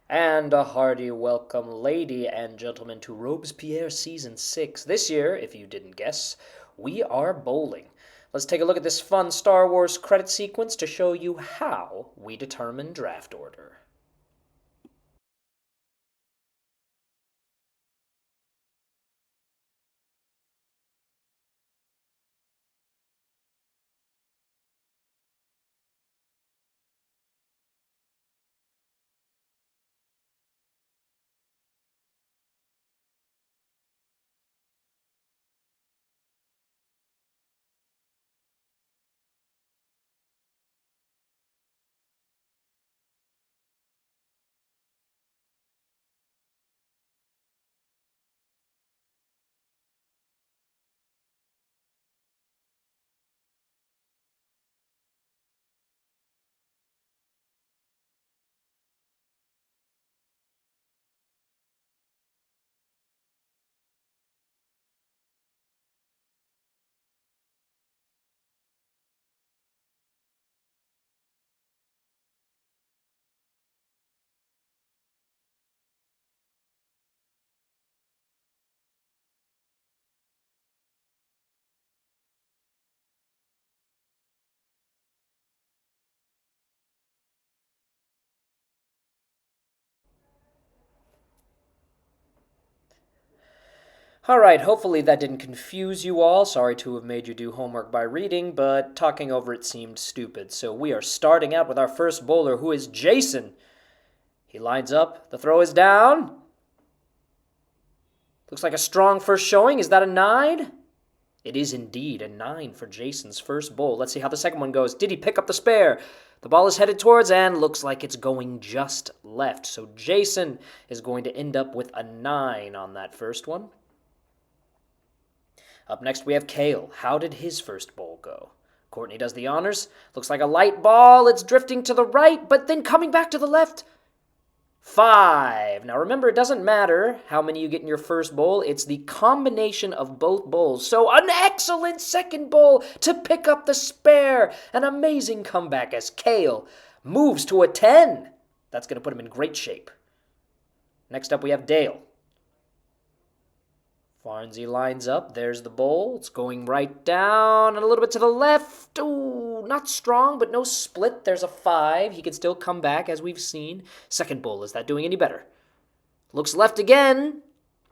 And a hearty welcome, lady and gentlemen, to Robespierre Season 6. This year, if you didn't guess, we are bowling. Let's take a look at this fun Star Wars credit sequence to show you how we determine draft order. All right, hopefully that didn't confuse you all. Sorry to have made you do homework by reading, but talking over it seemed stupid. So we are starting out with our first bowler, who is Jason. He lines up, the throw is down. Looks like a strong first showing. Is that a 9? It is indeed a 9 for Jason's first bowl. Let's see how the second one goes. Did he pick up the spare? The ball is headed towards and looks like it's going just left. So Jason is going to end up with a 9 on that first one. Up next we have Kale. How did his first bowl go? Courtney does the honors. Looks like a light ball. It's drifting to the right, but then coming back to the left. 5. Now remember, it doesn't matter how many you get in your first bowl. It's the combination of both bowls. So an excellent second bowl to pick up the spare. An amazing comeback as Kale moves to a 10. That's going to put him in great shape. Next up we have Dale. Farnsey lines up. There's the bowl. It's going right down and a little bit to the left. Ooh, not strong, but no split. There's a 5. He can still come back, as we've seen. Second bowl, is that doing any better? Looks left again.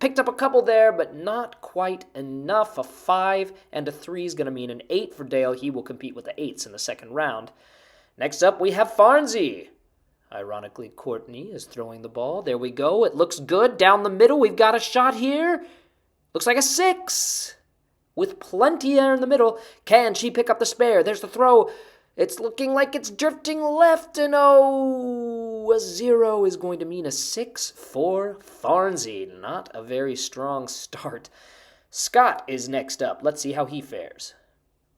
Picked up a couple there, but not quite enough. A 5 and a 3 is going to mean an 8 for Dale. He will compete with the 8s in the second round. Next up, we have Farnsey. Ironically, Courtney is throwing the ball. There we go. It looks good. Down the middle, we've got a shot here. Looks like a 6 with plenty air in the middle. Can she pick up the spare? There's the throw. It's looking like it's drifting left, and oh, a 0 is going to mean a 6 for Farnsey. Not a very strong start. Scott is next up. Let's see how he fares.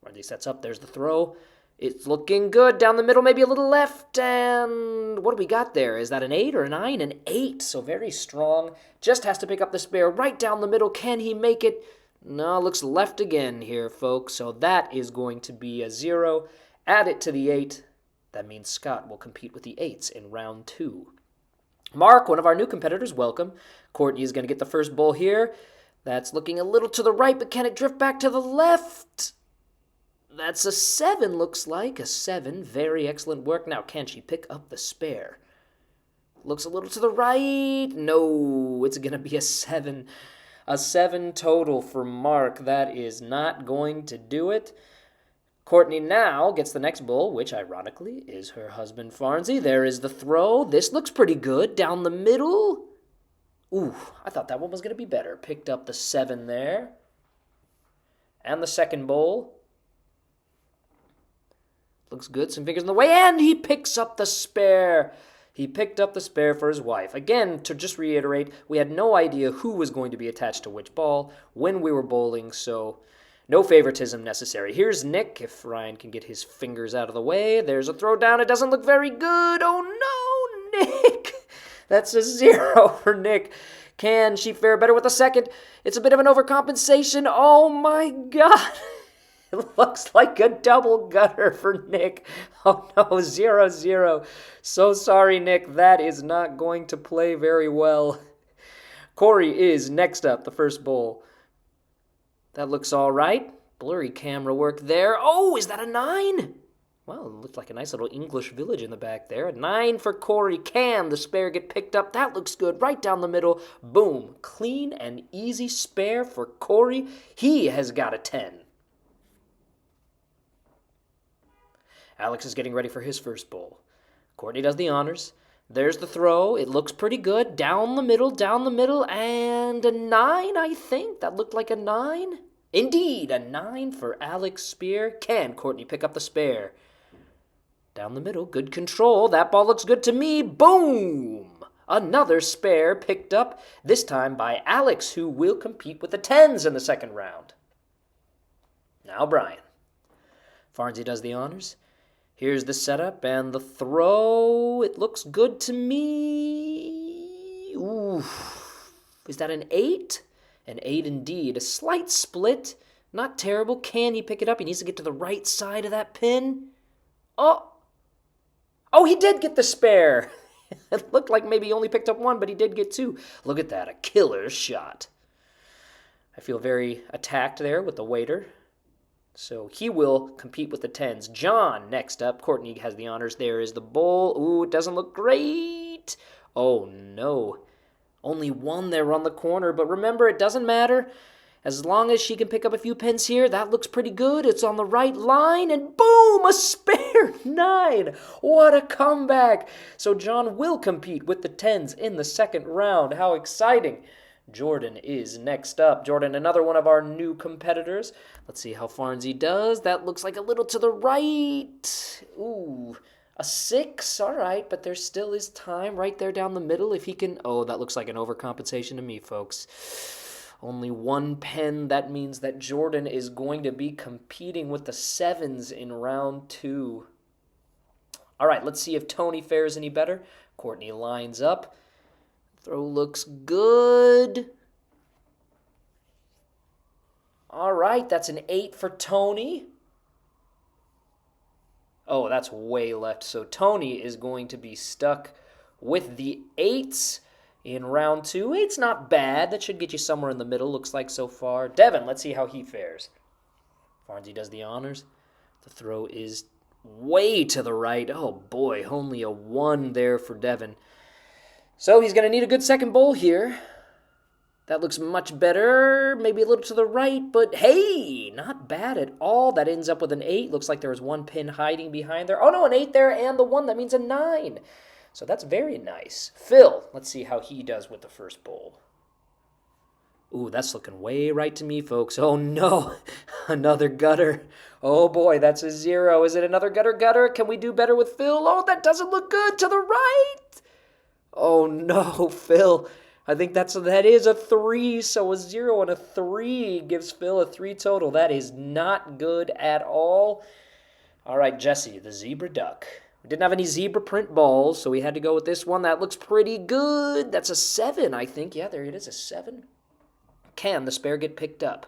Farnsey sets up. There's the throw. It's looking good. Down the middle, maybe a little left. And what do we got there? Is that an 8 or a 9? An 8. So very strong. Just has to pick up the spare right down the middle. Can he make it? No, looks left again here, folks. So that is going to be a 0. Add it to the 8. That means Scott will compete with the 8s in round 2. Mark, one of our new competitors, welcome. Courtney is going to get the first bowl here. That's looking a little to the right, but can it drift back to the left? That's a 7, looks like. A 7. Very excellent work. Now, can she pick up the spare? Looks a little to the right. No, it's going to be a 7. A 7 total for Mark. That is not going to do it. Courtney now gets the next bowl, which ironically is her husband Farnsey. There is the throw. This looks pretty good. Down the middle. Ooh, I thought that one was going to be better. Picked up the 7 there. And the second bowl. Looks good, some fingers in the way, and he picks up the spare. He picked up the spare for his wife. Again, to just reiterate, we had no idea who was going to be attached to which ball when we were bowling, so no favoritism necessary. Here's Nick, if Ryan can get his fingers out of the way. There's a throw down. It doesn't look very good. Oh, no, Nick. That's a 0 for Nick. Can she fare better with a second? It's a bit of an overcompensation. Oh, my God. It looks like a double gutter for Nick. Oh no, 0-0. So sorry, Nick. That is not going to play very well. Corey is next up, the first bowl. That looks all right. Blurry camera work there. Oh, is that a 9? Well, it looked like a nice little English village in the back there. A 9 for Corey. Can the spare get picked up? That looks good. Right down the middle. Boom. Clean and easy spare for Corey. He has got a 10. Alex is getting ready for his first bowl. Courtney does the honors. There's the throw. It looks pretty good. Down the middle, and a 9, I think. That looked like a 9. Indeed, a 9 for Alex Spear. Can Courtney pick up the spare? Down the middle, good control. That ball looks good to me. Boom! Another spare picked up, this time by Alex, who will compete with the 10s in the second round. Now Brian. Farnsey does the honors. Here's the setup and the throw. It looks good to me. Ooh. Is that an 8? An 8 indeed. A slight split. Not terrible. Can he pick it up? He needs to get to the right side of that pin. Oh! Oh, he did get the spare. It looked like maybe he only picked up 1, but he did get 2. Look at that. A killer shot. I feel very attacked there with the waiter. So he will compete with the 10s. John next up. Courtney has the honors. There is the bowl. Ooh, it doesn't look great. Oh, no. Only 1 there on the corner. But remember, it doesn't matter. As long as she can pick up a few pins here, that looks pretty good. It's on the right line. And boom, a spare 9. What a comeback. So John will compete with the 10s in the second round. How exciting. Jordan is next up. Jordan, another one of our new competitors. Let's see how Farnsey does. That looks like a little to the right. Ooh, a 6. All right, but there still is time right there down the middle if he can. Oh, that looks like an overcompensation to me, folks. Only 1 pen. That means that Jordan is going to be competing with the 7s in round 2. All right, let's see if Tony fares any better. Courtney lines up. Throw looks good. All right, that's an 8 for Tony. Oh, that's way left. So Tony is going to be stuck with the 8s in round 2. 8's not bad. That should get you somewhere in the middle, looks like so far. Devin, let's see how he fares. Farnsey does the honors. The throw is way to the right. Oh, boy, only a 1 there for Devin. So he's going to need a good second bowl here. That looks much better. Maybe a little to the right, but hey, not bad at all. That ends up with an 8. Looks like there was 1 pin hiding behind there. Oh, no, an 8 there and the 1. That means a 9. So that's very nice. Phil, let's see how he does with the first bowl. Ooh, that's looking way right to me, folks. Oh, no. Another gutter. Oh, boy, that's a 0. Is it another gutter? Can we do better with Phil? Oh, that doesn't look good. To the right. Oh, no, Phil. I think that is a 3, so a 0 and a 3 gives Phil a 3 total. That is not good at all. All right, Jesse, the zebra duck. We didn't have any zebra print balls, so we had to go with this one. That looks pretty good. That's a 7, I think. Yeah, there it is, a 7. Can the spare get picked up?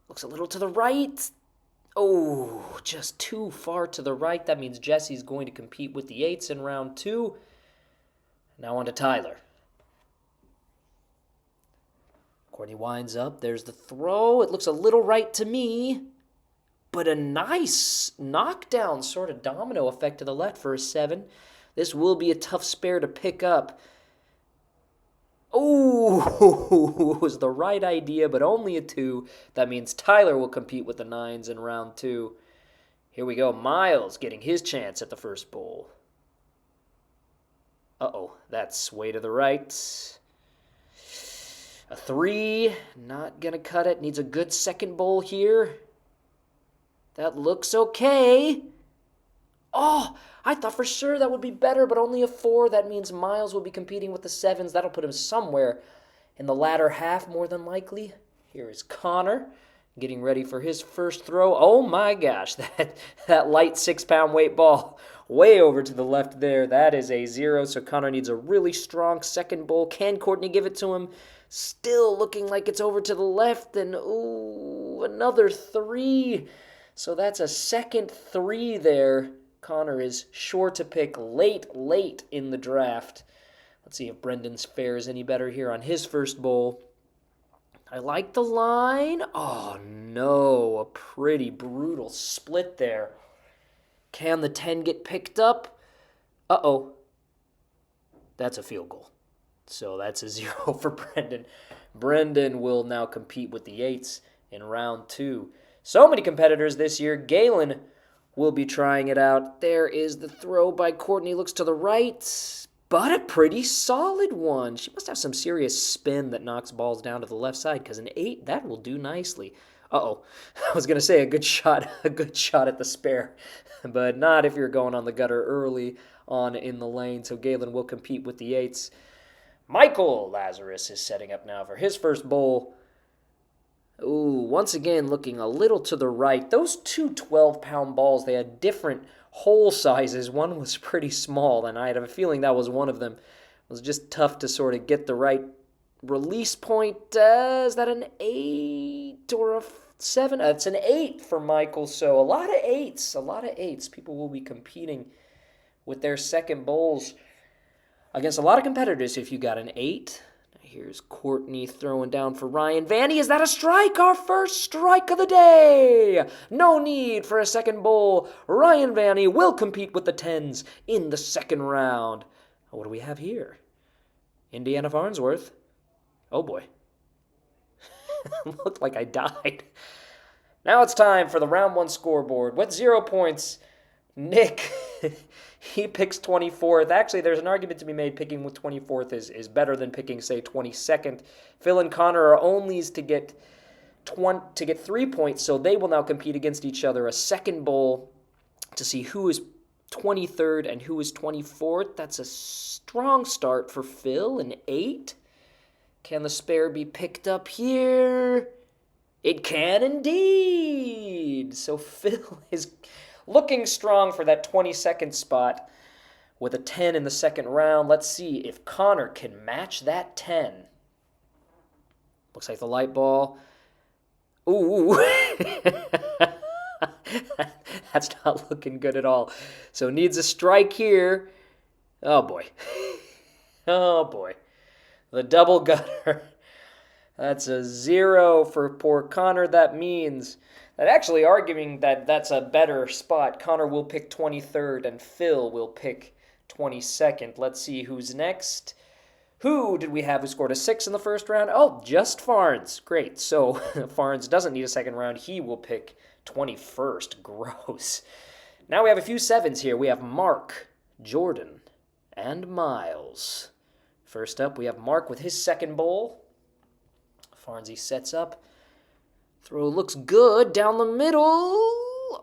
Looks a little to the right. Oh, just too far to the right. That means Jesse's going to compete with the 8s in round 2. Now on to Tyler. Courtney winds up. There's the throw. It looks a little right to me. But a nice knockdown, sort of domino effect to the left for a 7. This will be a tough spare to pick up. Oh, it was the right idea, but only a 2. That means Tyler will compete with the 9s in round 2. Here we go. Miles getting his chance at the first bowl. Uh-oh, that's way to the right. A 3, not going to cut it. Needs a good second bowl here. That looks okay. Oh, I thought for sure that would be better, but only a 4. That means Miles will be competing with the 7s. That'll put him somewhere in the latter half, more than likely. Here is Connor getting ready for his first throw. Oh my gosh, that light 6-pound weight ball way over to the left there. That is a 0, so Connor needs a really strong second bowl. Can Courtney give it to him? Still looking like it's over to the left, and ooh, another 3. So that's a second 3 there. Connor is sure to pick late in the draft. Let's see if Brendan's fares any better here on his first bowl. I like the line. Oh, no. A pretty brutal split there. Can the 10 get picked up? Uh-oh. That's a field goal. So that's a 0 for Brendan. Brendan will now compete with the 8s in round 2. So many competitors this year. Galen will be trying it out. There is the throw by Courtney. Looks to the right, but a pretty solid one. She must have some serious spin that knocks balls down to the left side, because an 8, that will do nicely. Uh-oh. I was going to say a good shot at the spare, but not if you're going on the gutter early on in the lane. So Galen will compete with the 8s. Michael Lazarus is setting up now for his first bowl. Ooh, once again looking a little to the right. Those two 12-pound balls, they had different hole sizes. One was pretty small, and I had a feeling that was one of them. It was just tough to sort of get the right release point. Is that an 8 or a 7? It's an 8 for Michael, so a lot of 8s. People will be competing with their second bowls against a lot of competitors if you got an 8. Here's Courtney throwing down for Ryan Vanny. Is that a strike? Our first strike of the day. No need for a second bowl. Ryan Vanny will compete with the 10s in the second round. What do we have here? Indiana Farnsworth. Oh boy. Looked like I died. Now it's time for the round 1 scoreboard. With 0 points, Nick, he picks 24th. Actually, there's an argument to be made picking with 24th is better than picking, say, 22nd. Phil and Connor are onlys to get 3 points, so they will now compete against each other. A second bowl to see who is 23rd and who is 24th. That's a strong start for Phil, an 8. Can the spare be picked up here? It can indeed. So Phil is looking strong for that 22nd spot with a 10 in the second round. Let's see if Connor can match that 10. Looks like the light ball. Ooh. That's not looking good at all. So needs a strike here. Oh, boy. Oh, boy. The double gutter. That's a 0 for poor Connor. That means that actually arguing that that's a better spot, Connor will pick 23rd and Phil will pick 22nd. Let's see who's next. Who did we have who scored a 6 in the first round? Oh, just Farns. Great. So Farns doesn't need a second round. He will pick 21st. Gross. Now we have a few 7s here. We have Mark, Jordan, and Miles. First up, we have Mark with his second bowl. Farnsy sets up. Throw looks good down the middle.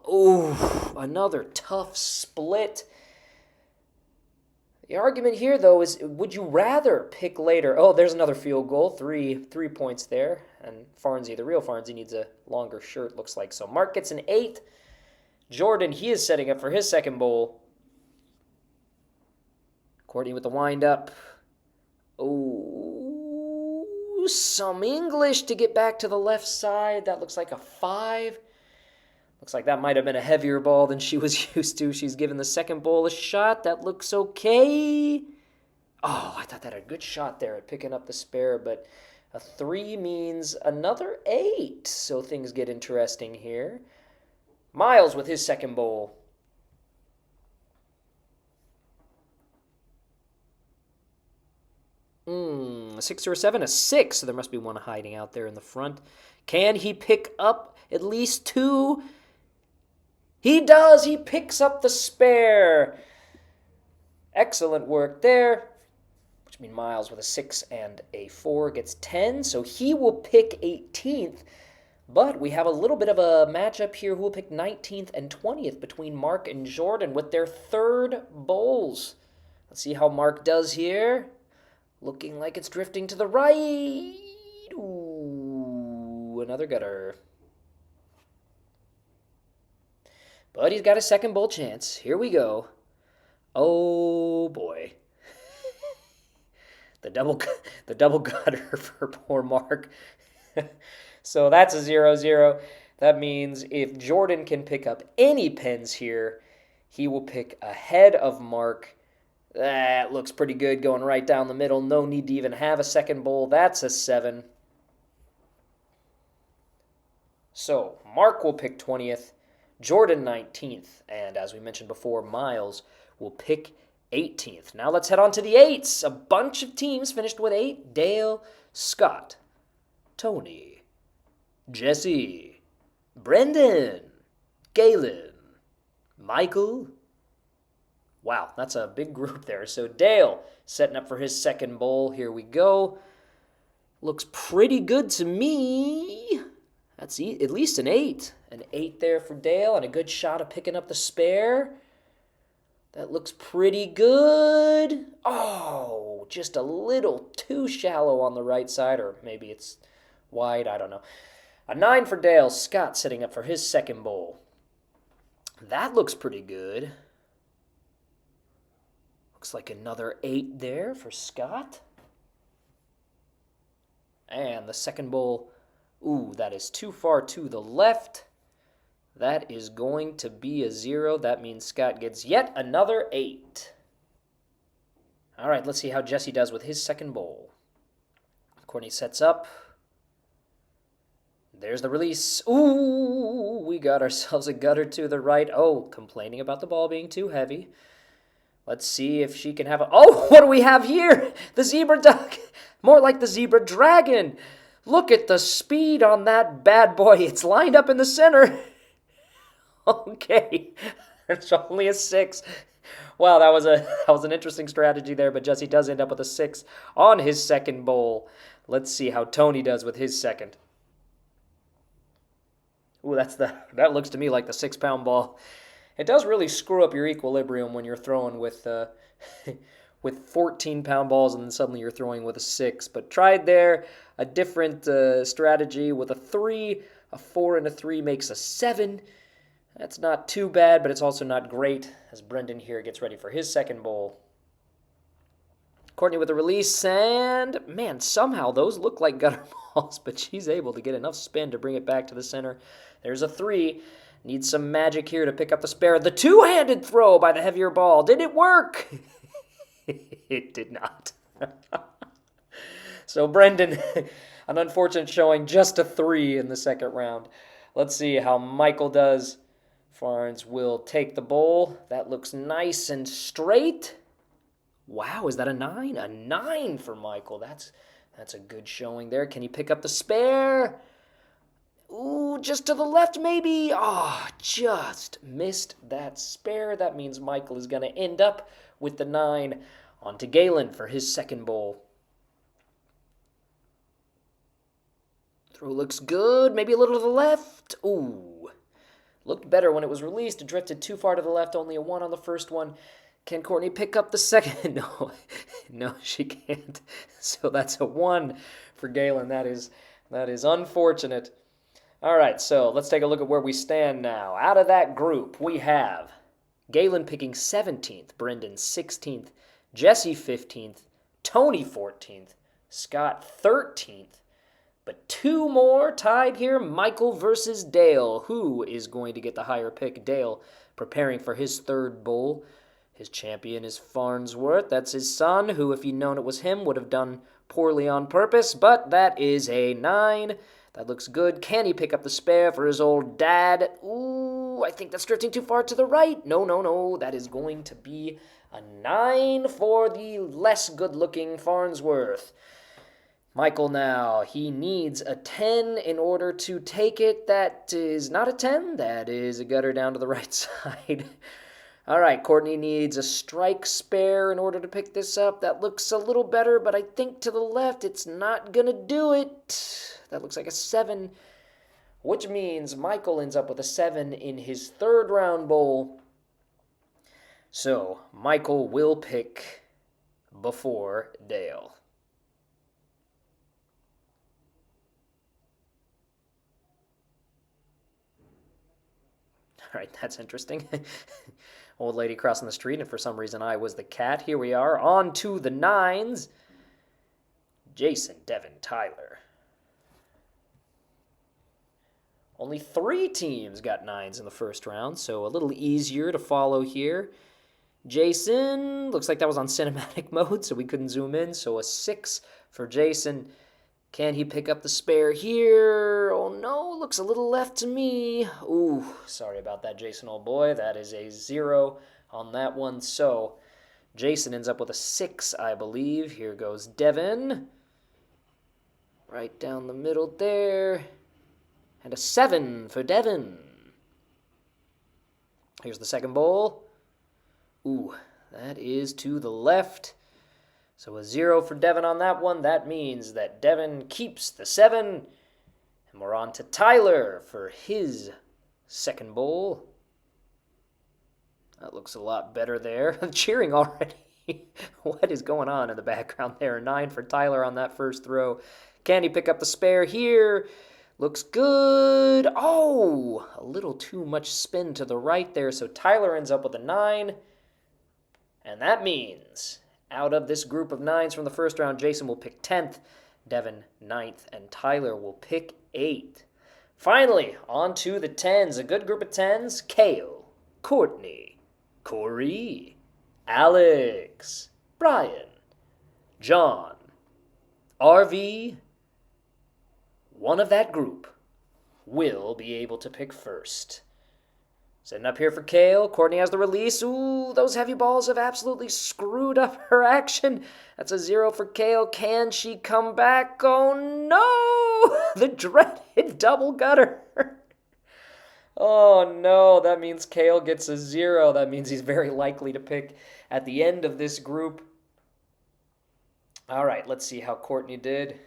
Oh, another tough split. The argument here, though, is would you rather pick later? Oh, there's another field goal. Three points there. And Farnsy, the real Farnsy, needs a longer shirt, looks like. So Mark gets an 8. Jordan, he is setting up for his second bowl. Courtney with the windup. Oh, some English to get back to the left side. That looks like a 5. Looks like that might have been a heavier ball than she was used to. She's given the second bowl a shot. That looks okay. Oh, I thought that had a good shot there at picking up the spare, but a 3 means another 8. So things get interesting here. Miles with his second bowl. A 6 or a 7? A 6. So there must be one hiding out there in the front. Can he pick up at least 2? He does. He picks up the spare. Excellent work there. Which means Miles with a 6 and a 4 gets 10. So he will pick 18th. But we have a little bit of a matchup here who will pick 19th and 20th between Mark and Jordan with their third bowls. Let's see how Mark does here. Looking like it's drifting to the right. Ooh, another gutter. But he's got a second bowl chance. Here we go. Oh, boy. The double, the double gutter for poor Mark. So that's a 0-0. That means if Jordan can pick up any pens here, he will pick ahead of Mark. That looks pretty good going right down the middle. No need to even have a second bowl. That's a 7. So Mark will pick 20th, Jordan 19th, and as we mentioned before, Miles will pick 18th. Now let's head on to the 8s. A bunch of teams finished with 8. Dale, Scott, Tony, Jesse, Brendan, Galen, Michael. Wow, that's a big group there. So Dale setting up for his second bowl. Here we go. Looks pretty good to me. That's at least an 8. An 8 there for Dale, and a good shot of picking up the spare. That looks pretty good. Oh, just a little too shallow on the right side, or maybe it's wide, I don't know. A 9 for Dale. Scott setting up for his second bowl. That looks pretty good. Looks like another 8 there for Scott. And the second bowl, ooh, that is too far to the left. That is going to be a 0. That means Scott gets yet another 8. All right, let's see how Jesse does with his second bowl. Courtney sets up. There's the release. Ooh, we got ourselves a gutter to the right. Oh, complaining about the ball being too heavy. Let's see if she can have a... Oh, what do we have here? The zebra duck. More like the zebra dragon. Look at the speed on that bad boy. It's lined up in the center. Okay. It's only a 6. Wow, that was an interesting strategy there, but Jesse does end up with a 6 on his second bowl. Let's see how Tony does with his second. Ooh, that looks to me like the 6-pound ball. It does really screw up your equilibrium when you're throwing with with 14-pound balls and then suddenly you're throwing with a 6. But tried there a different strategy with a 3, a 4, and a 3 makes a 7. That's not too bad, but it's also not great as Brendan here gets ready for his second bowl. Courtney with the release, and man, somehow those look like gutter balls, but she's able to get enough spin to bring it back to the center. There's a 3. Needs some magic here to pick up the spare. The two-handed throw by the heavier ball. Did it work? It did not. So Brendan, an unfortunate showing, just a 3 in the second round. Let's see how Michael does. Farnes will take the bowl. That looks nice and straight. Wow, is that a 9? A 9 for Michael. That's a good showing there. Can he pick up the spare? Ooh, just to the left maybe. Oh, just missed that spare. That means Michael is going to end up with the 9. On to Galen for his second bowl. Throw looks good. Maybe a little to the left. Ooh, looked better when it was released. It drifted too far to the left. Only a 1 on the first one. Can Courtney pick up the second? No, she can't. So that's a 1 for Galen. That is unfortunate. All right, so let's take a look at where we stand now. Out of that group, we have Galen picking 17th, Brendan 16th, Jesse 15th, Tony 14th, Scott 13th. But 2 more tied here, Michael versus Dale. Who is going to get the higher pick? Dale preparing for his third bowl. His champion is Farnsworth. That's his son, who, if you'd known it was him, would have done poorly on purpose. But that is a 9. That looks good. Can he pick up the spare for his old dad? Ooh, I think that's drifting too far to the right. No. That is going to be a 9 for the less good-looking Farnsworth. Michael now, he needs a 10 in order to take it. That is not a 10. That is a gutter down to the right side. All right, Courtney needs a strike spare in order to pick this up. That looks a little better, but I think to the left it's not going to do it. That looks like a 7, which means Michael ends up with a 7 in his third round bowl. So Michael will pick before Dale. All right, that's interesting. Old lady crossing the street, and for some reason I was the cat. Here we are, on to the 9s. Jason, Devin, Tyler. Only 3 teams got 9s in the first round, so a little easier to follow here. Jason, looks like that was on cinematic mode, so we couldn't zoom in, so a 6 for Jason. Can he pick up the spare here? Oh no, looks a little left to me. Ooh, sorry about that, Jason, old boy. That is a 0 on that one, so Jason ends up with a 6, I believe. Here goes Devin. Right down the middle there. And a 7 for Devin. Here's the second bowl. Ooh, that is to the left. So a 0 for Devin on that one. That means that Devin keeps the 7. And we're on to Tyler for his second bowl. That looks a lot better there. Cheering already. What is going on in the background there? A 9 for Tyler on that first throw. Can he pick up the spare here? Looks good. Oh, a little too much spin to the right there. So Tyler ends up with a 9. And that means out of this group of 9s from the first round, Jason will pick 10th, Devin 9th, and Tyler will pick 8th. Finally, on to the 10s. A good group of 10s. Kale, Courtney, Corey, Alex, Brian, John, RV. One of that group will be able to pick first. Setting up here for Kale. Courtney has the release. Ooh, those heavy balls have absolutely screwed up her action. That's a 0 for Kale. Can she come back? Oh, no! The dreaded double gutter. Oh, no. That means Kale gets a 0. That means he's very likely to pick at the end of this group. All right, let's see how Courtney did.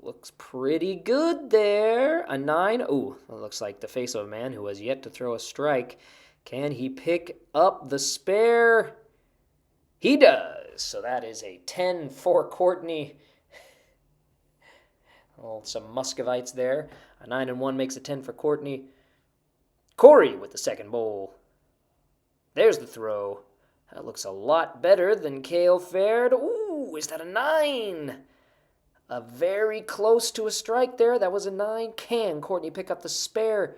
Looks pretty good there. A 9. Ooh, that looks like the face of a man who has yet to throw a strike. Can he pick up the spare? He does. So that is a 10 for Courtney. Oh, some Muscovites there. A 9 and 1 makes a 10 for Courtney. Corey with the second bowl. There's the throw. That looks a lot better than Kale fared. Ooh, is that a 9? A very close to a strike there. That was a 9. Can Courtney pick up the spare?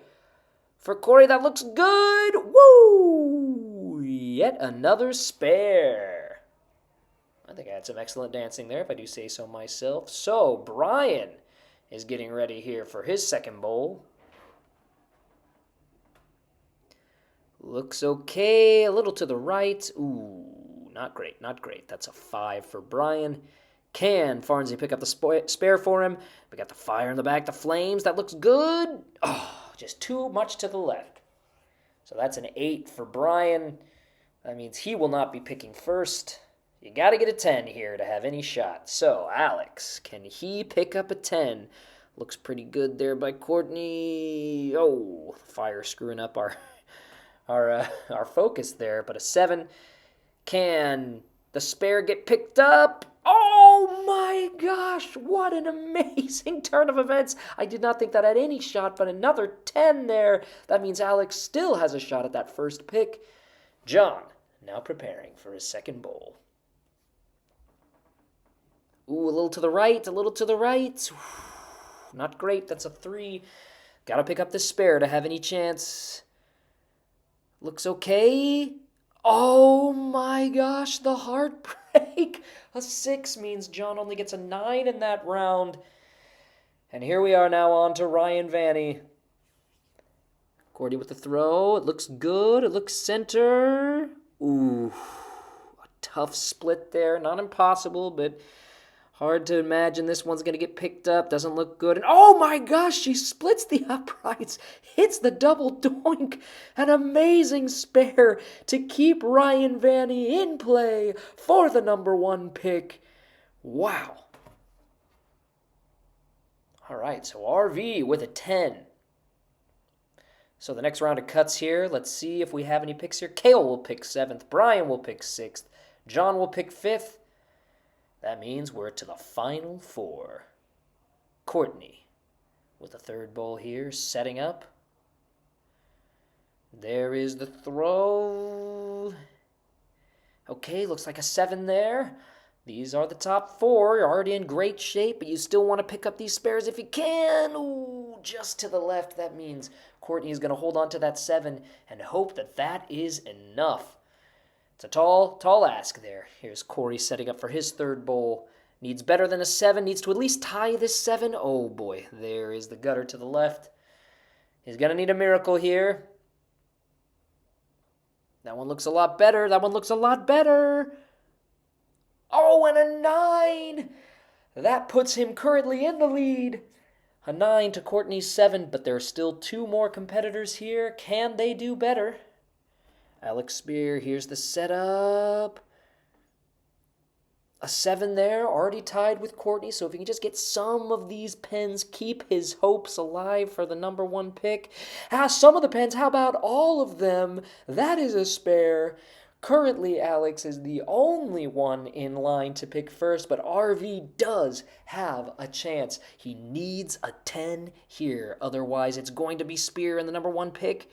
For Corey, that looks good. Woo! Yet another spare. I think I had some excellent dancing there, if I do say so myself. So, Brian is getting ready here for his second bowl. Looks okay. A little to the right. Ooh, not great, not great. That's a 5 for Brian. Can Farnsey pick up the spare for him? We got the fire in the back, the flames. That looks good. Oh, just too much to the left. So that's an 8 for Brian. That means he will not be picking first. You got to get a 10 here to have any shot. So, Alex, can he pick up a 10? Looks pretty good there by Courtney. Oh, fire screwing up our focus there. But a 7. Can the spare get picked up? Oh my gosh, what an amazing turn of events. I did not think that had any shot, but another 10 there. That means Alex still has a shot at that first pick. John, now preparing for his second bowl. Ooh, a little to the right, a little to the right. Not great, that's a 3. Gotta pick up the spare to have any chance. Looks okay. Oh my gosh, the heartbreak. A 6 means John only gets a 9 in that round. And here we are now on to Ryan Vanny. Cordy with the throw. It looks good. It looks center. Ooh, a tough split there. Not impossible, but hard to imagine this one's going to get picked up. Doesn't look good. And oh my gosh, she splits the uprights. Hits the double doink. An amazing spare to keep Ryan Vanny in play for the number 1 pick. Wow. All right, so RV with a 10. So the next round of cuts here. Let's see if we have any picks here. Kale will pick 7th. Brian will pick 6th. John will pick 5th. That means we're to the final 4. Courtney with the third bowl here, setting up. There is the throw. Okay, looks like a 7 there. These are the top four. You're already in great shape, but you still want to pick up these spares if you can. Ooh, just to the left. That means Courtney is going to hold on to that 7 and hope that that is enough. It's a tall ask there. Here's Corey setting up for his third bowl. Needs better than a 7. Needs to at least tie this 7. Oh boy, there is the gutter to the left. He's going to need a miracle here. That one looks a lot better. That one looks a lot better. Oh, and a 9. That puts him currently in the lead. A 9 to Courtney's 7, but there are still 2 more competitors here. Can they do better? Robespierre, here's the setup. A 7 there, already tied with Courtney, so if he can just get some of these pens, keep his hopes alive for the number 1 pick. Some of the pens, how about all of them? That is a spare. Currently, Alex is the only one in line to pick first, but RV does have a chance. He needs a 10 here, otherwise it's going to be Spear in the number 1 pick.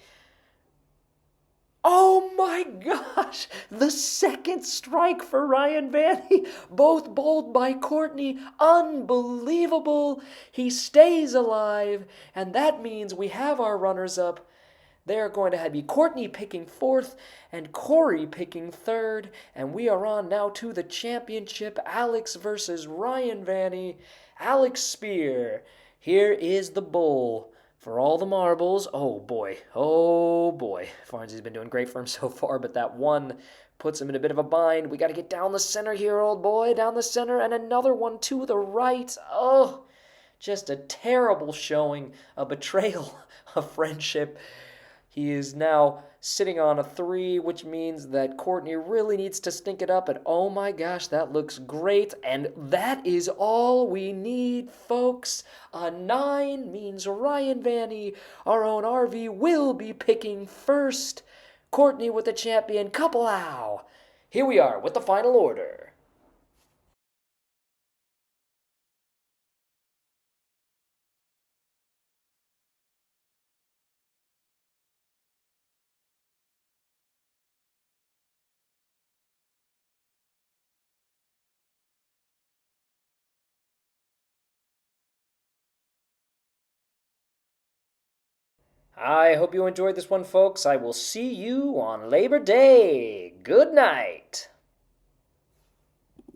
Oh my gosh! The second strike for Ryan Vanny, both bowled by Courtney. Unbelievable! He stays alive, and that means we have our runners-up. They're going to be Courtney picking 4th and Corey picking 3rd, and we are on now to the championship. Alex versus Ryan Vanny. Alex Spear. Here is the bowl. For all the marbles, oh boy, Farnsey's been doing great for him so far, but that 1 puts him in a bit of a bind. We got to get down the center here, old boy, down the center, and another one to the right. Oh, just a terrible showing, a betrayal of friendship. He is now sitting on a 3, which means that Courtney really needs to stink it up. And oh my gosh, that looks great. And that is all we need, folks. A 9 means Ryan Vanny, our own RV, will be picking first. Courtney with the champion, kapow! Here we are with the final order. I hope you enjoyed this one, folks. I will see you on Labor Day. Good night.